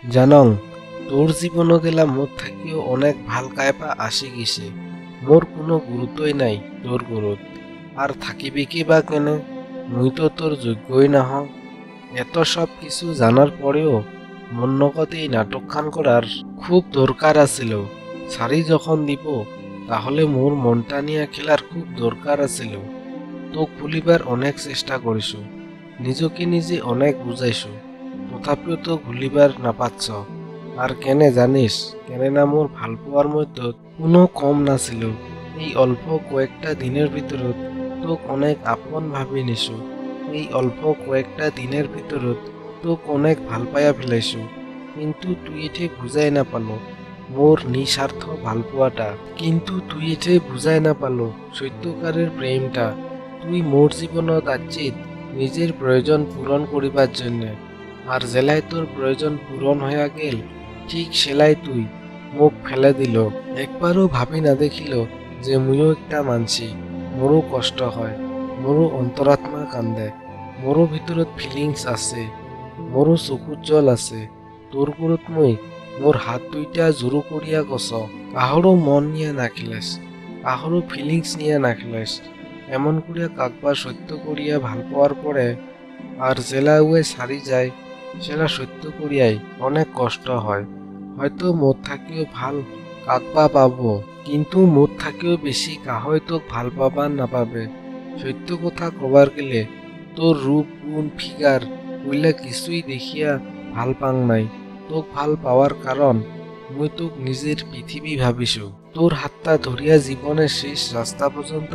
জানং তোর জীবনও গেলা মোর থাকিও অনেক ভাল কাইপা আসি গেছে। মোর কোনো গুরুত্বই নাই তোর গুরুত, আর থাকিবি কি বা কেনে? মুই তো তোর যোগ্যই নাহং। এত সব কিছু জানার পরেও মন নগদ এই নাটকখান করার খুব দরকার আছিল। সারি যখন দিব তাহলে মোর মনটা নিয়ে খেলার খুব দরকার আছিল। তোক ভুলিবার অনেক চেষ্টা করিস, নিজকে নিজে অনেক বুঝাইছো, তথাপিও তো ভুলিবার নাপাচ্ছ। আর কেনে জানিস, কেনে না মোর ভাল পোয়ার মধ্যে কোনো কম নাছিল। এই অল্প কয়েকটা দিনের ভিতরত তোক অনেক আপন ভাবি নিছো। এই অল্প কয়েকটা দিনের ভিতরত তোক অনেক ভাল পাইয়া ফেলাইছো। কিন্তু তুই এঠে বুঝাই না পালো মোর নিঃস্বার্থ ভাল পোয়াটা। কিন্তু তুই এঠে বুঝাই না পালো সত্যকারের প্রেমটা। তুই মোর জীবনত আছিত নিজের প্রয়োজন পূরণ করিবার জন্য, আর জেলায় তোর প্রয়োজন পূরণ হইয়া গেল ঠিক সেলাই তুই মুখ ফেলে দিল। একবারও ভাবি না দেখিল যে মুইও একটা মানছি, মোরও কষ্ট হয়, মোরও অন্তরাত্মা কান্দে, মোরও ভিতরত ফিলিংস আছে, মোরও চকুর জল আছে। তোর গুরুত মুই মোর হাত দুইটা জোরো করিয়া গছ, কাহরও মন নিয়ে না খেলাস, কাহরও ফিলিংস নিয়ে না খেলাস। এমন করিয়া কাকবার সত্য করিয়া ভাল পাওয়ার পরে আর জেলা উয়ে সারি যায়, সেটা সত্য করিয়াই অনেক কষ্ট হয়। হয়তো মোর থাকিও ভাল কাকবা পাবো, কিন্তু মোর থাকিও বেশি কাহয় তোক ভাল পাবার নাপাবে। সত্য কথা কবার গেলে তোর রূপ গুণ ফিগার ওইলা কিছুই দেখিয়া ভাল পাং নাই। তোক ভাল পাওয়ার কারণ মুই তোক নিজের পৃথিবী ভাবিছো। তোর হাতটা ধরিয়া জীবনের শেষ রাস্তা পর্যন্ত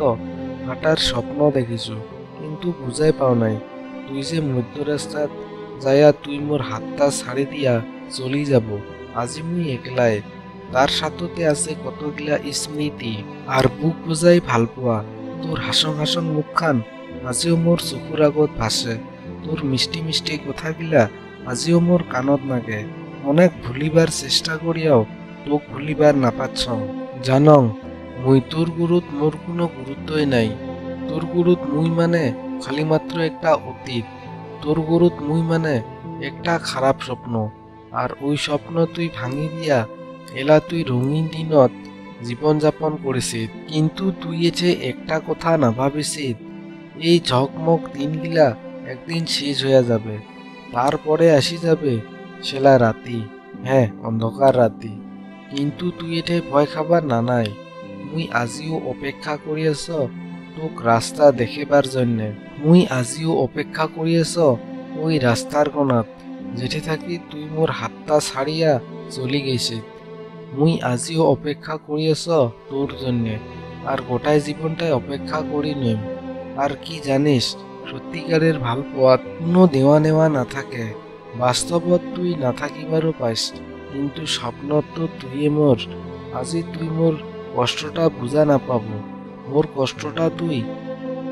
হাঁটার স্বপ্ন দেখিছো, কিন্তু বুঝাই পাও নাই তুই যে মধ্য রাস্তাত যাইয়া তুই মোর হাতটা ছাড়ি দিয়া চলি যাব। আজি মুই একলাই, তার সাথতে আছে কতগিলা স্মৃতি আর বুক বুঝাই ভাল পোয়া। তোর হাসং হাসং মুখখান আজিও মোর চকুর আগত ভাসে, তোর মিষ্টি মিষ্টি কথাগিলা আজিও মোর কানত নাগে। অনেক ভুলিবার চেষ্টা করিয়াও তোক ভুলিবার নাপাচ্ছ। জানং মুই তোর গুরুত মোর কোনো গুরুত্বই নাই। তোর গুরুত মুই মানে খালি মাত্র একটা অতীত। তোর গুরুত মুই মানে একটা খারাপ স্বপ্ন, আর ওই স্বপ্ন তুই ভাঙি দিয়া এলা তুই রঙিন দিনত জীবন যাপন করেছিস। কিন্তু তুই যে একটা কথা না ভাবিছিস, এই ঝকমক দিনগিলা একদিন শেষ হইয়া যাবে, তারপরে আসি যাবে সেলা রাতি, হ্যাঁ অন্ধকার রাতি। কিন্তু তুই এঠে ভয় খাবার না নাই। মুই আজিও অপেক্ষা করিয়াছ তোক রাস্তা দেখিবার জন্যে। মুই আজিও অপেক্ষা করিয়াছ ওই রাস্তার কোণাত যেঠে থাকি তুই মোর হাতটা ছাড়িয়া চলি গেছিস। মুই আজিও অপেক্ষা করিয়াছ তোর জন্যে, আর গোটাই জীবনটাই অপেক্ষা করি নইম। আর কি জানিস, সত্যিকারের ভাল পাওয়াত কোনো দেওয়া নেওয়া না থাকে। বাস্তবত তুই না থাকিবারও পাইস, কিন্তু স্বপ্নত তো তুই মোর। আজি তুই মোর কষ্টটা বুঝা না পাবো, মোর কষ্টটা তুই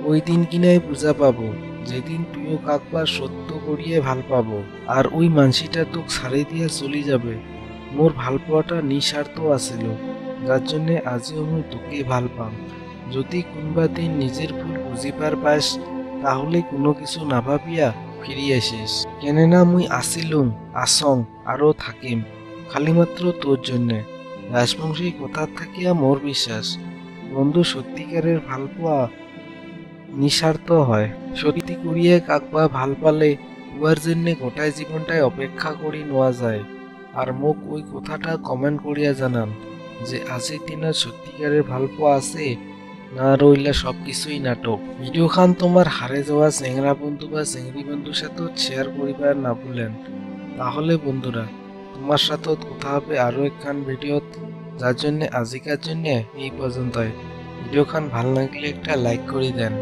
ওই দিন কিনাই বুঝা পাবো যেদিন তুইও কাকবার সত্য করিয়ে ভাল পাবো, আর ওই মানসিটা তোক ছাড়ি দিয়া চলি যাবে। মোর ভাল পাওয়াটা নিঃস্বার্থ আছিল, যার জন্যে আজিও মুই তোকে ভাল পাম। যদি কোনবা দিন নিজের ভুল বুঝিবার পাস, তাহলে কোনো কিছু না ভাবিয়া ফিরি আসিস। কেননা মুই আসিলুম, আসং, আরও থাকিম খালি মাত্র তোর জন্যে। রাজবংশী কথার থাকিয়া মোর বিশ্বাস, বন্ধু সত্যিকারের ভাল পাওয়া নিঃস্বার্থ হয়। সত্যি করিয়ে কাকবা ভাল পালে উহার জন্যে গোটাই জীবনটাই অপেক্ষা করি নোয়া যায়। আর মোক ওই কথাটা কমেন্ট করিয়া জানান যে আজির দিনত সত্যিকারের ভাল পাওয়া আছে না রইলা সব কিছুই নাটক। ভিডিও খান তোমার হারে যাওয়া চেংরা বন্ধু বা চেংরি বন্ধুর সাথে শেয়ার করিবার না ভুলেন। তাহলে বন্ধুরা তোমার সাথে কথা হবে আরো একখান ভিডিওত, যার জন্য আজিকার জন্য এই পর্যন্তই। ভিডিও খান ভাল লাগলে একটা লাইক করে দেন।